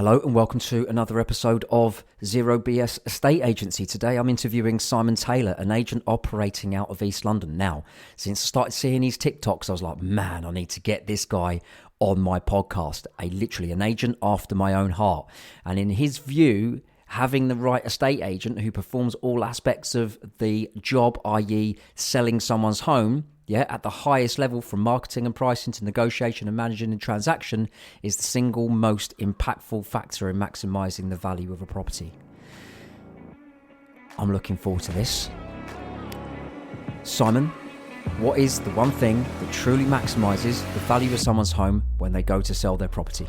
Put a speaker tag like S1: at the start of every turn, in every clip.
S1: Hello and welcome to another episode of Zero BS Estate Agency. Today I'm interviewing Simon Taylor, an agent operating out of East London. Now, since I started seeing his TikToks, I was like, man, I need to get this guy on my podcast. Literally an agent after my own heart. And in his view, having the right estate agent who performs all aspects of the job, i.e. selling someone's home, at the highest level, from marketing and pricing to negotiation and managing the transaction, is the single most impactful factor in maximising the value of a property. I'm looking forward to this. Simon, what is the one thing that truly maximises the value of someone's home when they go to sell their property?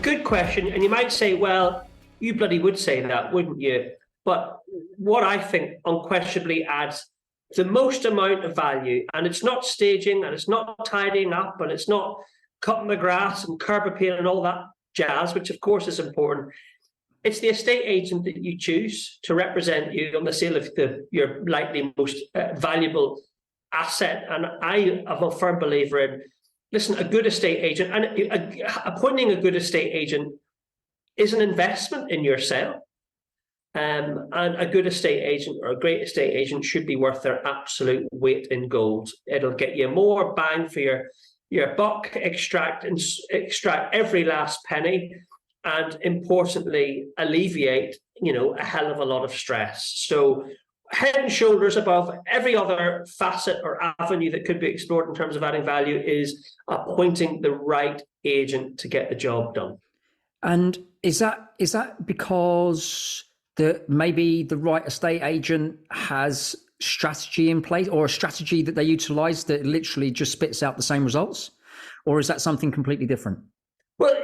S2: Good question. And you might say, well, you bloody would say that, wouldn't you? But what I think unquestionably adds the most amount of value, and it's not staging, and it's not tidying up, and it's not cutting the grass and curb appeal and all that jazz, which of course is important. It's the estate agent that you choose to represent you on the sale of your likely most valuable asset. And I am a firm believer in, listen, a good estate agent, and appointing a good estate agent is an investment in your sale. And a good estate agent or a great estate agent should be worth their absolute weight in gold. It'll get you more bang for your buck, extract every last penny, and importantly, alleviate, a hell of a lot of stress. So head and shoulders above every other facet or avenue that could be explored in terms of adding value is appointing the right agent to get the job done.
S1: And is that because that maybe the right estate agent has strategy in place, or a strategy that they utilize that literally just spits out the same results? Or is that something completely different?
S2: Well,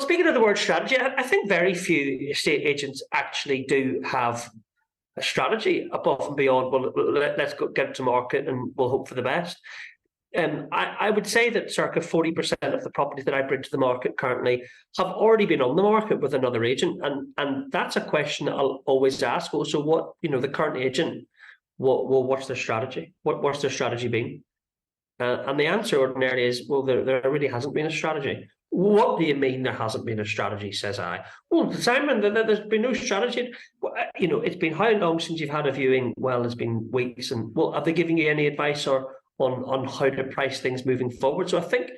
S2: speaking of the word strategy, I think very few estate agents actually do have a strategy above and beyond, well, let's go get to market and we'll hope for the best. I would say that circa 40% of the properties that I bring to the market currently have already been on the market with another agent, and that's a question that I'll always ask. Well, so what, the current agent, what's their strategy? What's their strategy been? And the answer ordinarily is, well, there really hasn't been a strategy. What do you mean there hasn't been a strategy, says I? Well, Simon, there's been no strategy. It's been how long since you've had a viewing? Well, it's been weeks. And well, are they giving you any advice or on how to price things moving forward? So I think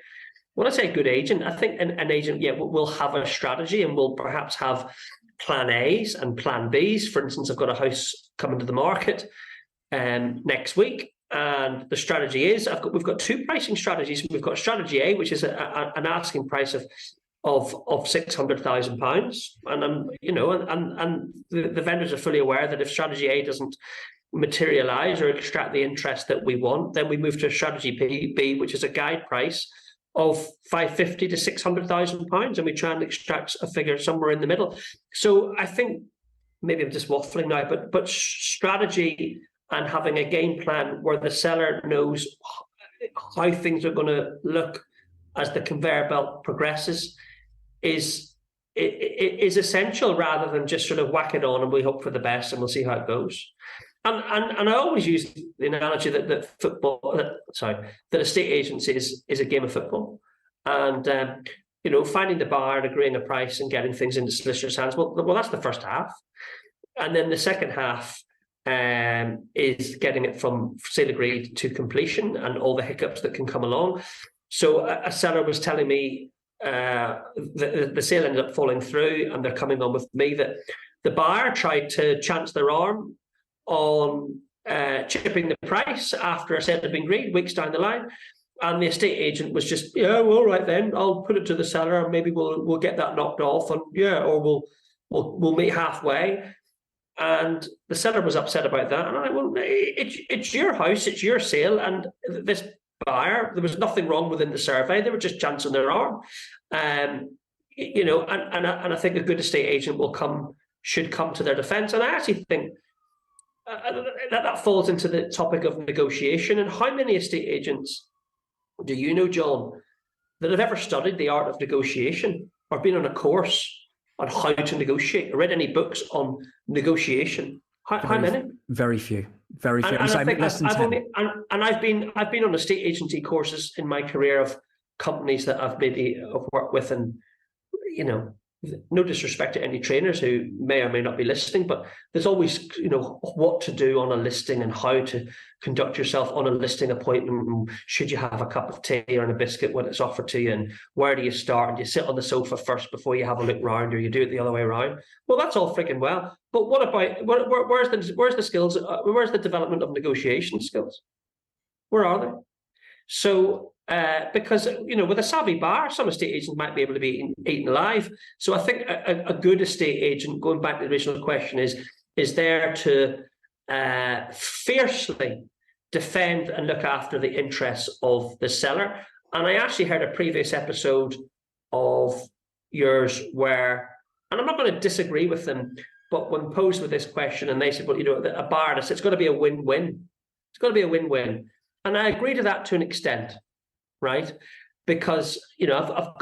S2: when I say a good agent, I think an agent, will have a strategy and will perhaps have plan A's and plan B's. For instance, I've got a house coming to the market next week. And the strategy is we've got two pricing strategies. We've got strategy A, which is an asking price of £600,000, and the vendors are fully aware that if strategy A doesn't materialize or extract the interest that we want, then we move to strategy B, which is a guide price of £550,000 to £600,000, and we try and extract a figure somewhere in the middle. So I think maybe I'm just waffling now, but strategy and having a game plan where the seller knows how things are going to look as the conveyor belt progresses is essential, rather than just sort of whack it on and we hope for the best and we'll see how it goes. And I always use the analogy that estate agency is a game of football, and finding the buyer and agreeing a price and getting things into solicitors' hands. Well, that's the first half, and then the second half is getting it from sale agreed to completion and all the hiccups that can come along. So a seller was telling me the sale ended up falling through, and they're coming on with me that the buyer tried to chance their arm on chipping the price after a sale had been agreed weeks down the line, and the estate agent was just, all right then, I'll put it to the seller and maybe we'll get that knocked off, and or we'll meet halfway. And the seller was upset about that, and I'm like, well, it's your house, it's your sale, and this buyer, there was nothing wrong within the survey, they were just chancing their arm. And I think a good estate agent should come to their defense. And I actually think that falls into the topic of negotiation. And how many estate agents do you know, John, that have ever studied the art of negotiation or been on a course on how to negotiate or read any books on negotiation? How many?
S1: Very few. Very few.
S2: And I think
S1: less than
S2: I've
S1: 10.
S2: only and I've been on estate agency courses in my career of companies that I've maybe worked with, and you know, no disrespect to any trainers who may or may not be listening, but there's always, you know, what to do on a listing and how to conduct yourself on a listing appointment. And should you have a cup of tea or a biscuit when it's offered to you? And where do you start? And do you sit on the sofa first before you have a look round, or you do it the other way around? Well, that's all freaking well. But what about where's the skills? Where's the development of negotiation skills? Where are they? So, because, you know, with a savvy buyer, some estate agents might be able to be eaten alive. So I think a good estate agent, going back to the original question, is there to fiercely defend and look after the interests of the seller. And I actually heard a previous episode of yours where, and I'm not going to disagree with them, but when posed with this question, and they said, well, you know, a buyer, it's got to be a win-win. It's got to be a win-win. And I agree to that to an extent, right? Because, you know,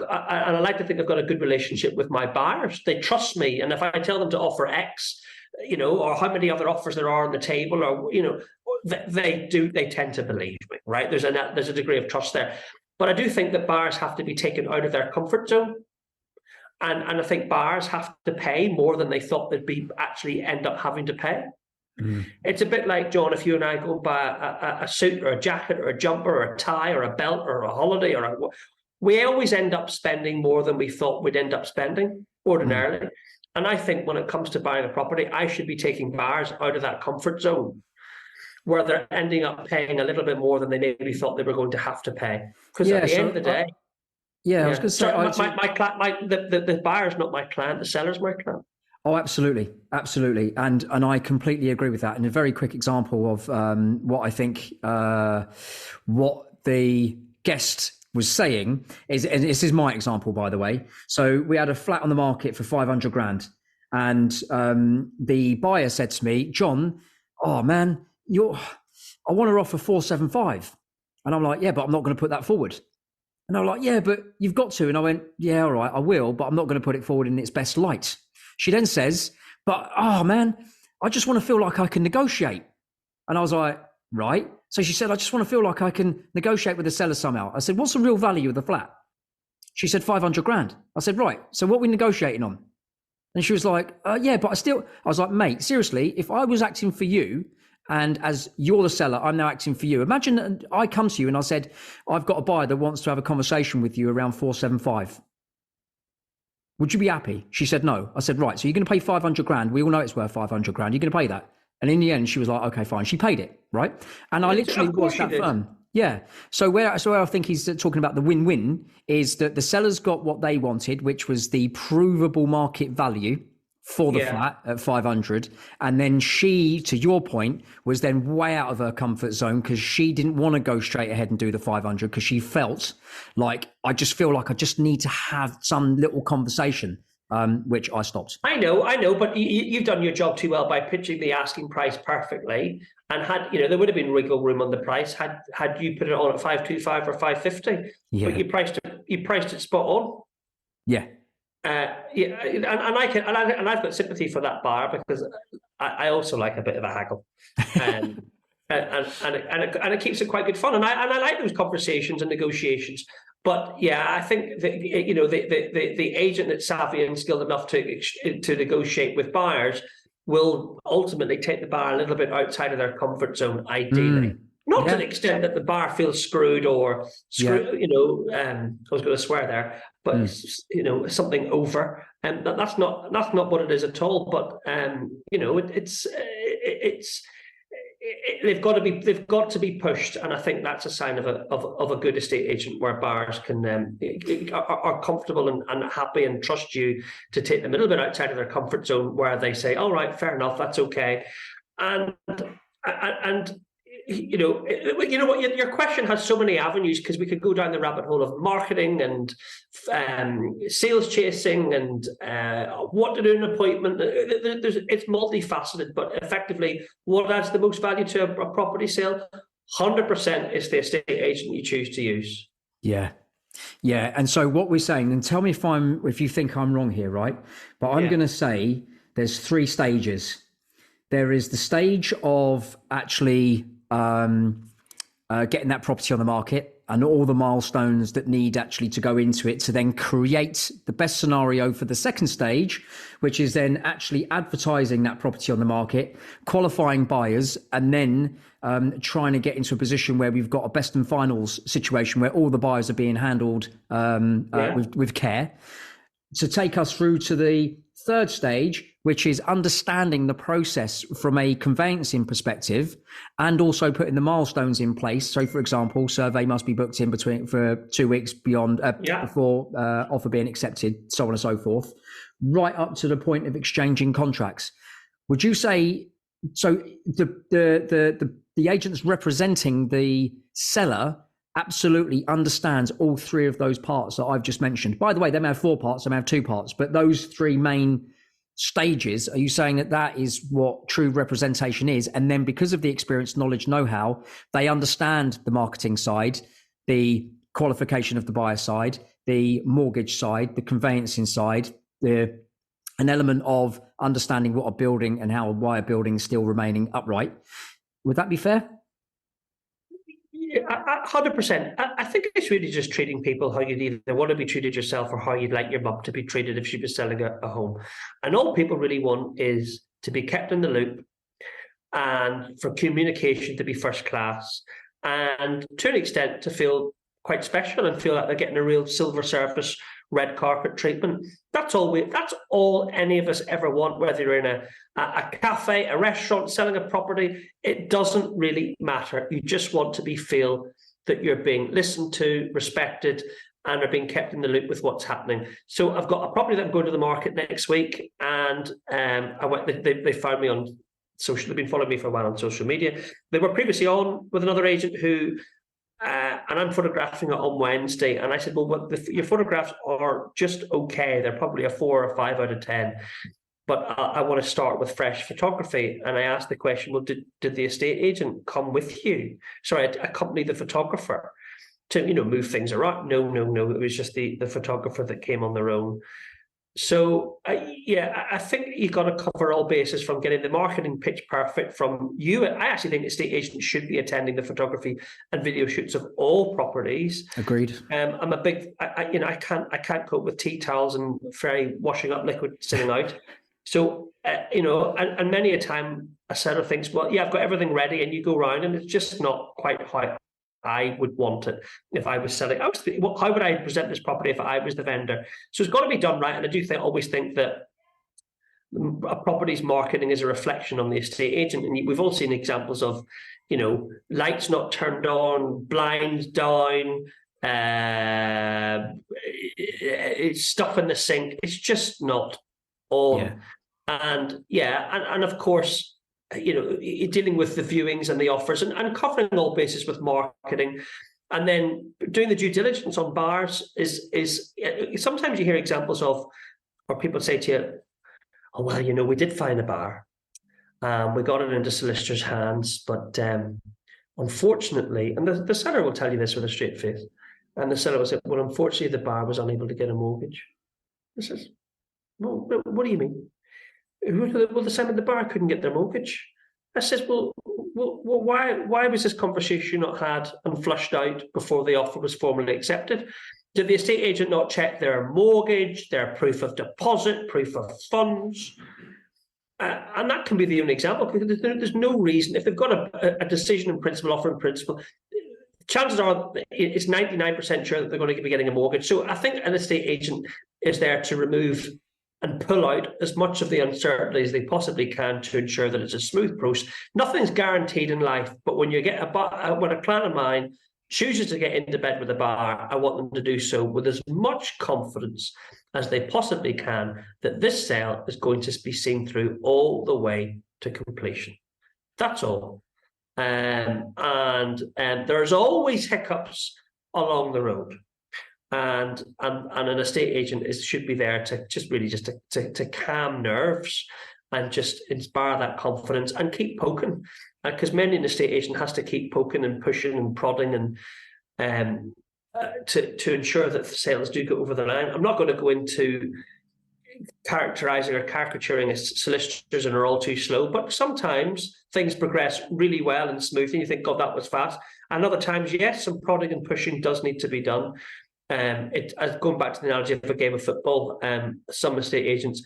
S2: I like to think I've got a good relationship with my buyers. They trust me. And if I tell them to offer X, you know, or how many other offers there are on the table, or, you know, they tend to believe me, right? There's a degree of trust there. But I do think that buyers have to be taken out of their comfort zone. And I think buyers have to pay more than they thought they'd be actually end up having to pay. It's a bit like, John, if you and I go buy a suit or a jacket or a jumper or a tie or a belt or a holiday, we always end up spending more than we thought we'd end up spending ordinarily. And I think when it comes to buying a property, I should be taking buyers out of that comfort zone where they're ending up paying a little bit more than they maybe thought they were going to have to pay. Because at the end of the day,
S1: I was going to say,
S2: the buyer's not my client, the seller's my client.
S1: Oh, absolutely. Absolutely. And I completely agree with that. And a very quick example of what I think, what the guest was saying is, and this is my example, by the way. So we had a flat on the market for 500 grand. And the buyer said to me, John, oh man, I want to offer 475. And I'm like, yeah, but I'm not going to put that forward. And I'm like, yeah, but you've got to. And I went, yeah, all right, I will, but I'm not going to put it forward in its best light. She then says, but, oh man, I just want to feel like I can negotiate. And I was like, right. So she said, I just want to feel like I can negotiate with the seller somehow. I said, what's the real value of the flat? She said, 500 grand. I said, right. So what are we negotiating on? And she was like, yeah, but I was like, mate, seriously, if I was acting for you, and as you're the seller, I'm now acting for you. Imagine I come to you and I said, I've got a buyer that wants to have a conversation with you around 475. Would you be happy? She said, no. I said, right. So you're going to pay 500 grand. We all know it's worth 500 grand. You're going to pay that. And in the end, she was like, okay, fine. She paid it. Right. And I literally was that firm. Yeah. So where I think he's talking about the win-win is that the sellers got what they wanted, which was the provable market value for the flat at 500. And then she, to your point, was then way out of her comfort zone because she didn't want to go straight ahead and do the 500 because she felt like, I just feel like I just need to have some little conversation, which I stopped. I
S2: know, but you've done your job too well by pitching the asking price perfectly. And there would have bbeen wiggle room on the price had you put it on at 525 or 550. Yeah. But you priced it spot on.
S1: Yeah.
S2: And I've got sympathy for that buyer because I also like a bit of a haggle, and it keeps it quite good fun. And I like those conversations and negotiations. But yeah, I think that, the agent that's savvy and skilled enough to negotiate with buyers will ultimately take the buyer a little bit outside of their comfort zone, ideally. Not to the extent that the buyer feels screwed or I was going to swear there, but something over, and that's not what it is at all. But they've got to be pushed, and I think that's a sign of a good estate agent where buyers can are comfortable and happy and trust you to take them a little bit outside of their comfort zone, where they say, all right, fair enough, that's okay, and you know what, your question has so many avenues because we could go down the rabbit hole of marketing and sales chasing and what to do in an appointment. It's multifaceted, but effectively, what adds the most value to a property sale? 100% is the estate agent you choose to use.
S1: Yeah. And so what we're saying, and tell me if you think I'm wrong here, right? But I'm going to say there's 3 stages. There is the stage of actually getting that property on the market and all the milestones that need actually to go into it to then create the best scenario for the second stage, which is then actually advertising that property on the market, qualifying buyers, and then trying to get into a position where we've got a best and finals situation where all the buyers are being handled with care, to take us through to the third stage, which is understanding the process from a conveyancing perspective and also putting the milestones in place. So, for example, survey must be booked in for 2 weeks before offer being accepted, so on and so forth, right up to the point of exchanging contracts. Would you say so? The agent that's representing the seller absolutely understands all three of those parts that I've just mentioned. By the way, they may have 4 parts, they may have 2 parts, but those 3 main stages, are you saying that is what true representation is? And then because of the experience, knowledge, know-how, they understand the marketing side, the qualification of the buyer side, the mortgage side, the conveyancing side, an element of understanding what a building and why a building is still remaining upright. Would that be fair?
S2: 100%. I think it's really just treating people how you'd either want to be treated yourself or how you'd like your mum to be treated if she was selling a home. And all people really want is to be kept in the loop and for communication to be first class and to an extent to feel quite special and feel like they're getting a real silver surface red carpet treatment. That's all any of us ever want, whether you're in a cafe, a restaurant, selling a property. It doesn't really matter. You just want to feel that you're being listened to, respected, and are being kept in the loop with what's happening. So I've got a property that I'm going to the market next week, and they found me on social. They've been following me for a while on social media. They were previously on with another agent who. And I'm photographing it on Wednesday. And I said, well, your photographs are just okay. They're probably a 4 or 5 out of 10. But I want to start with fresh photography. And I asked the question, well, did the estate agent come with you? Sorry, accompany the photographer to, move things around? No. It was just the photographer that came on their own. So, I think you've got to cover all bases from getting the marketing pitch perfect from you. I actually think estate agents should be attending the photography and video shoots of all properties.
S1: Agreed.
S2: I'm a big, I can't cope with tea towels and very washing up liquid sitting out. So, and many a time a seller thinks, well, yeah, I've got everything ready, and you go around and it's just not quite how I would want it if I was selling. I was thinking, well, how would I present this property if I was the vendor? So it's got to be done right. And I do always think that a property's marketing is a reflection on the estate agent. And we've all seen examples of, lights not turned on, blinds down, stuff in the sink. It's just not on. Yeah. And of course, dealing with the viewings and the offers and covering all bases with marketing, and then doing the due diligence on buyers is sometimes you hear examples of, or people say to you, oh, well, we did find a buyer. We got it into solicitors' hands, but unfortunately, and the seller will tell you this with a straight face, and the seller will say, well, unfortunately, the buyer was unable to get a mortgage. I says, well, what do you mean? Well, the buyer couldn't get their mortgage. I says, well, why was this conversation not had and flushed out before the offer was formally accepted? Did the estate agent not check their mortgage, their proof of deposit, proof of funds? And that can be the only example, because there's no reason, if they've got a decision in principle, offer in principle, chances are it's 99% sure that they're going to be getting a mortgage. So I think an estate agent is there to remove and pull out as much of the uncertainty as they possibly can to ensure that it's a smooth process. Nothing's guaranteed in life, but when you get when a client of mine chooses to get into bed with a buyer, I want them to do so with as much confidence as they possibly can that this sale is going to be seen through all the way to completion. That's all. And there's always hiccups along the road. And an estate agent should be there to to calm nerves and just inspire that confidence and keep poking, because many an estate agent has to keep poking and pushing and prodding and to ensure that the sales do go over the line. I'm not going to go into characterizing or caricaturing as solicitors and are all too slow, but sometimes things progress really well and smoothly. You think, God, that was fast. And other times, yes, some prodding and pushing does need to be done. Going back to the analogy of a game of football, some estate agents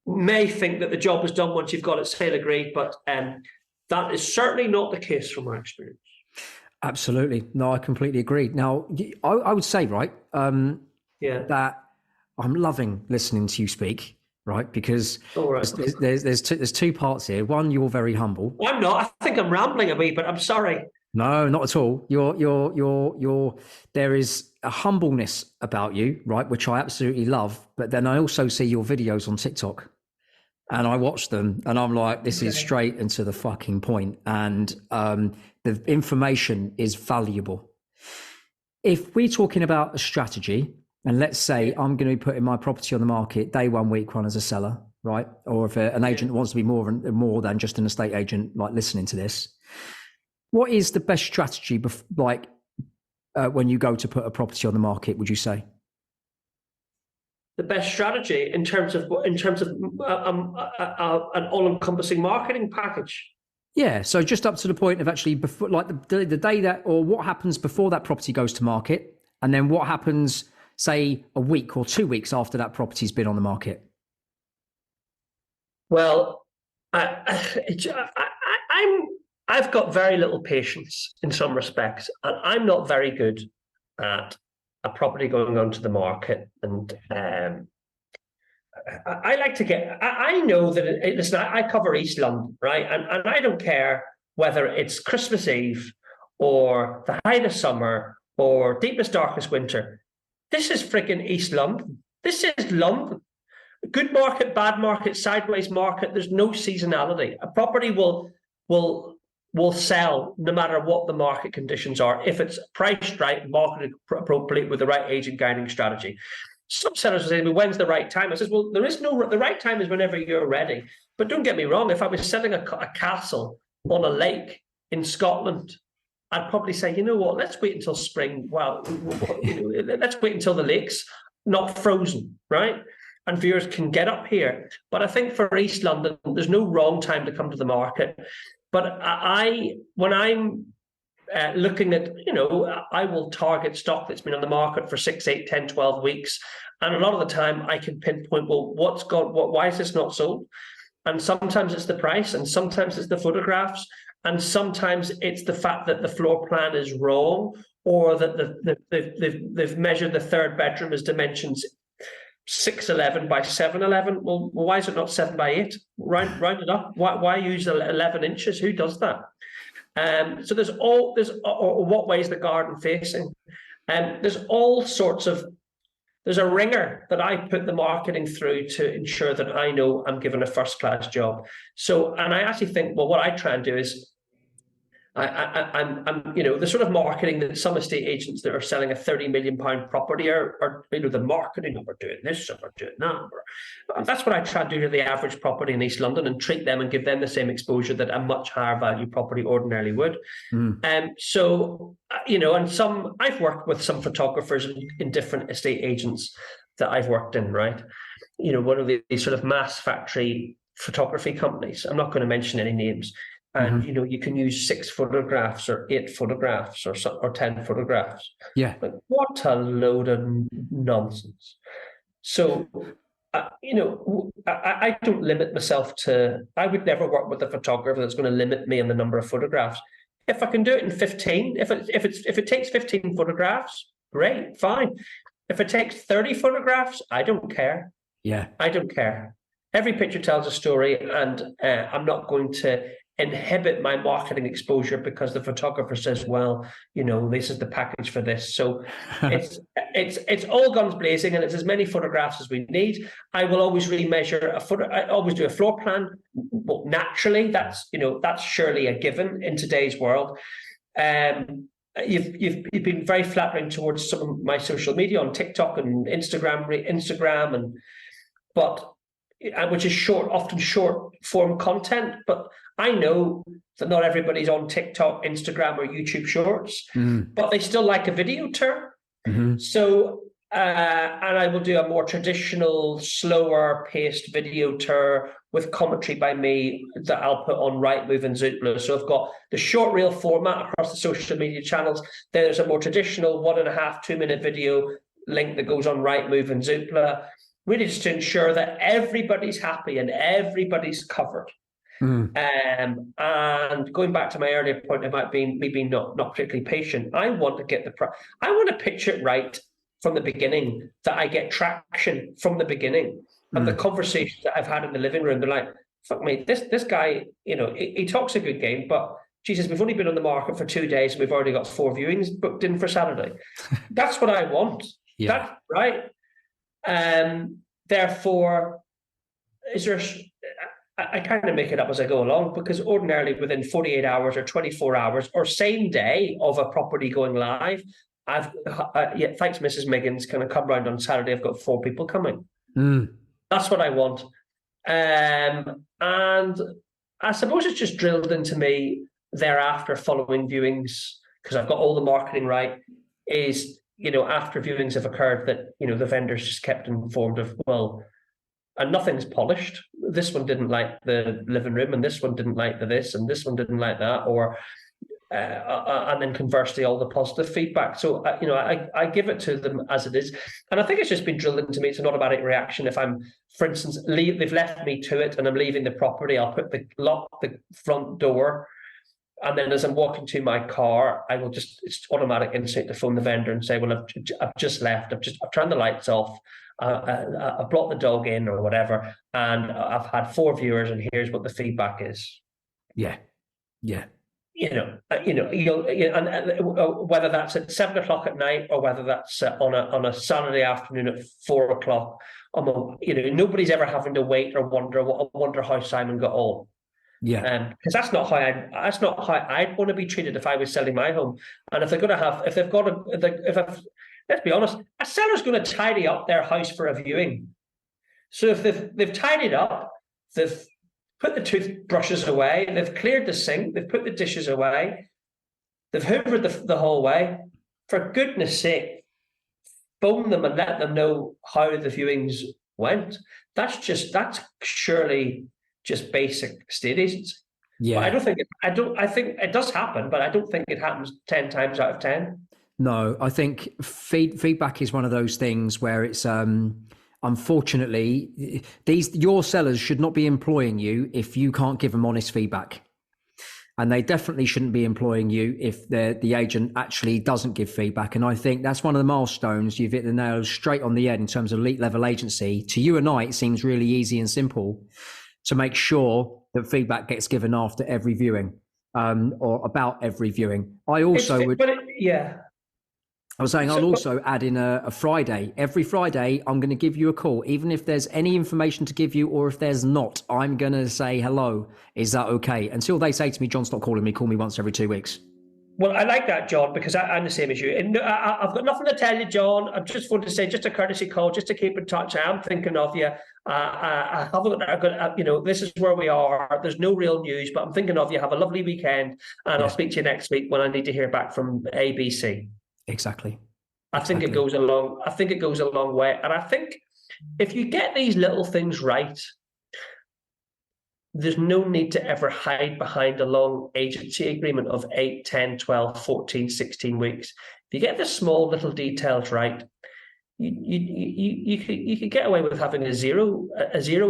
S2: may think that the job is done once you've got it sale agreed, but that is certainly not the case from my experience.
S1: Absolutely. No, I completely agree. Now, I would say, right, that I'm loving listening to you speak, right? Because there's two parts here. One, you're very humble.
S2: I'm not. I think I'm rambling a wee, but I'm sorry.
S1: No, not at all. There is a humbleness about you, right? Which I absolutely love. But then I also see your videos on TikTok and I watch them and I'm like, this is straight and to the fucking point. And the information is valuable. If we're talking about a strategy, and let's say I'm going to be putting my property on the market day one, week one as a seller, right? Or if an agent wants to be more than just an estate agent, like listening to this, what is the best strategy, when you go to put a property on the market, would you say?
S2: The best strategy in terms of an all-encompassing marketing package.
S1: Yeah, so just up to the point of actually before, like the day that, or what happens before that property goes to market, and then what happens, say, a week or 2 weeks after that property's been on the market.
S2: Well, I've got very little patience in some respects, and I'm not very good at a property going onto the market. And I like to get. I know that. Listen, I cover East London, right? And I don't care whether it's Christmas Eve or the height of summer or deepest darkest winter. This is freaking East London. This is London. Good market, bad market, sideways market. There's no seasonality. A property will sell no matter what the market conditions are if it's priced right, marketed appropriately with the right agent guiding strategy. Some sellers will say, well, when's the right time? I says, well, the right time is whenever you're ready. But don't get me wrong, if I was selling a castle on a lake in Scotland, I'd probably say, you know what, let's wait until spring. Well, let's wait until the lake's not frozen, right? And viewers can get up here. But I think for East London, there's no wrong time to come to the market. But when I'm looking at, I will target stock that's been on the market for 6, 8, 10, 12 weeks. And a lot of the time I can pinpoint, well, why is this not sold? And sometimes it's the price, and sometimes it's the photographs, and sometimes it's the fact that the floor plan is wrong, or that they've measured the third bedroom as dimensions 6'11" by 7'11". Well, why is it not 7 by 8? Round it up. Why use 11 inches? Who does that? So there's what way is the garden facing? There's all sorts of. There's a ringer that I put the marketing through to ensure that I know I'm given a first-class job. So, and I actually think, well, what I try and do is, I'm the sort of marketing that some estate agents that are selling a £30 million property are the marketing of, we're doing this and we're doing that. That's what I try to do to the average property in East London, and treat them and give them the same exposure that a much higher value property ordinarily would. So, and I've worked with some photographers in different estate agents that I've worked in, right? One of these sort of mass factory photography companies. I'm not going to mention any names. And you can use 6 photographs or 8 photographs or 10 photographs. Yeah, like, what a load of nonsense. So, I don't limit myself to. I would never work with a photographer that's going to limit me on the number of photographs. If I can do it in 15, if it takes 15 photographs, great, fine. If it takes 30 photographs, I don't care. Yeah, I don't care. Every picture tells a story, and I'm not going to inhibit my marketing exposure because the photographer says, well, this is the package for this. So it's all guns blazing, and it's as many photographs as we need. I will always remeasure I always do a floor plan. Well, naturally, that's surely a given in today's world. You've been very flattering towards some of my social media on TikTok and Instagram, which is often short form content, but I know that not everybody's on TikTok, Instagram, or YouTube Shorts, but they still like a video term. So And I will do a more traditional, slower paced video tour with commentary by me that I'll put on Rightmove and Zoopla. So I've got the short reel format across the social media channels. Then there's a more traditional 1.5, 2-minute video link that goes on Rightmove and Zoopla, really just to ensure that everybody's happy and everybody's covered. And going back to my earlier point about me being not particularly patient, I want to get I want to pitch it right from the beginning, that I get traction from the beginning. And the conversations that I've had in the living room, they're like, fuck me, this guy, he talks a good game, but Jesus, we've only been on the market for 2 days and we've already got 4 viewings booked in for Saturday. That's what I want. Yeah. That's right. Therefore, I kind of make it up as I go along, because ordinarily within 48 hours or 24 hours or same day of a property going live, thanks Mrs. Miggins, can I come round on Saturday? I've got 4 people coming. That's what I want. And I suppose it's just drilled into me thereafter following viewings, because I've got all the marketing right, is, after viewings have occurred, that, the vendors just kept informed of, and nothing's polished. This one didn't like the living room, and this one didn't like the this, and this one didn't like that, or and then conversely all the positive feedback. So I give it to them as it is, and I think it's just been drilled into me. It's an automatic reaction. If I'm, for instance, they've left me to it and I'm leaving the property, I'll lock the front door, and then as I'm walking to my car, I will it's automatic instinct to phone the vendor and say, well, I've just left, I've turned the lights off, I brought the dog in or whatever, and I've had 4 viewers, and here's what the feedback is.
S1: Yeah.
S2: And whether that's at 7 o'clock at night or whether that's on a Saturday afternoon at 4 o'clock, nobody's ever having to wait or wonder how Simon got on. Yeah, because that's not how I'd want to be treated if I was selling my home. And if let's be honest, a seller's going to tidy up their house for a viewing. So if they've tidied up, they've put the toothbrushes away, they've cleared the sink, they've put the dishes away, they've hoovered the hallway, for goodness sake, phone them and let them know how the viewings went. That's surely just basic estate agency. Yeah, but I think it does happen, but I don't think it happens 10 times out of 10.
S1: No, I think feedback is one of those things where it's unfortunately, your sellers should not be employing you if you can't give them honest feedback. And they definitely shouldn't be employing you if the agent actually doesn't give feedback. And I think that's one of the milestones. You've hit the nail straight on the head in terms of elite level agency. To you and I, it seems really easy and simple to make sure that feedback gets given after every viewing, or about every viewing. I also I was saying I'll also add in a Friday. Every Friday, I'm going to give you a call. Even if there's any information to give you or if there's not, I'm going to say, hello, is that okay? Until they say to me, John, stop calling me. Call me once every 2 weeks.
S2: Well, I like that, John, because I'm the same as you. And I've got nothing to tell you, John. I just want to say, just a courtesy call, just to keep in touch. I am thinking of you. I haven't, this is where we are. There's no real news, but I'm thinking of you. Have a lovely weekend, and I'll speak to you next week when I need to hear back from ABC.
S1: Exactly.
S2: I think it goes a long way. And I think if you get these little things right, there's no need to ever hide behind a long agency agreement of 8, 10, 12, 14, 16 weeks. If you get the small little details right, you could get away with having a zero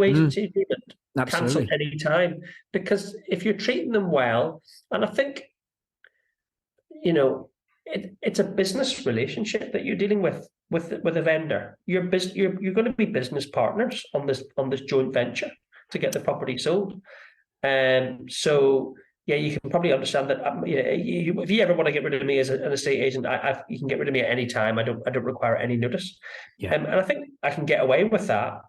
S2: agency agreement. Absolutely. Cancel any time. Because if you're treating them well, and I think, it's a business relationship that you're dealing with a vendor. You're going to be business partners on this joint venture to get the property sold. So you can probably understand that. If you ever want to get rid of me as an estate agent, you can get rid of me at any time. I don't require any notice. Yeah. And I think I can get away with that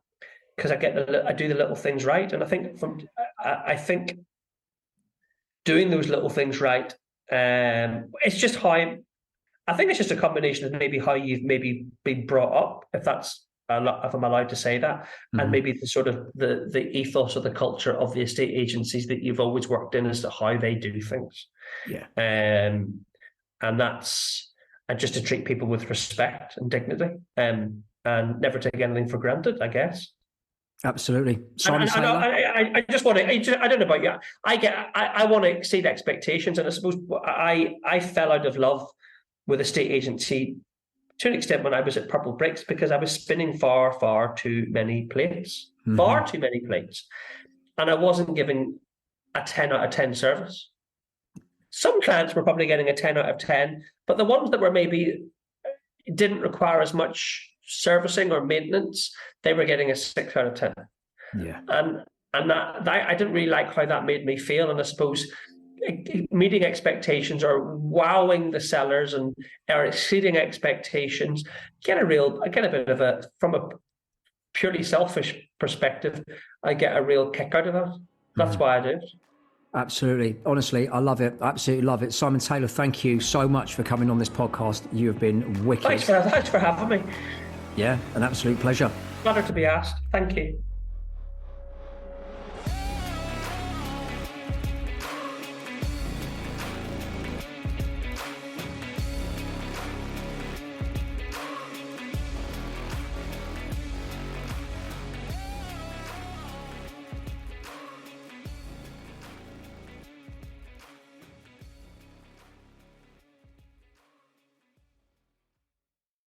S2: because I do the little things right. And I think doing those little things right. It's just how. I think it's just a combination of maybe how you've maybe been brought up, if I'm allowed to say that, and maybe the sort of the ethos or the culture of the estate agencies that you've always worked in as to how they do things. Yeah. And and just to treat people with respect and dignity, and never take anything for granted, I guess.
S1: Absolutely.
S2: Simon Taylor? I just want to, I don't know about you. I want to exceed expectations. And I suppose I fell out of love with estate agency to an extent when I was at Purple Bricks, because I was spinning far, far too many plates, far too many plates. And I wasn't giving a 10 out of 10 service. Some clients were probably getting a 10 out of 10, but the ones that were maybe didn't require as much servicing or maintenance, they were getting a 6 out of 10.
S1: Yeah.
S2: And that I didn't really like how that made me feel. And I suppose meeting expectations or wowing the sellers or exceeding expectations, get a bit of a, from a purely selfish perspective, I get a real kick out of that. That's why I do it.
S1: Absolutely. Honestly, I love it. Absolutely love it. Simon Taylor, thank you so much for coming on this podcast. You have been wicked.
S2: Thanks for having me.
S1: Yeah, an absolute pleasure.
S2: Flattered to be asked. Thank you.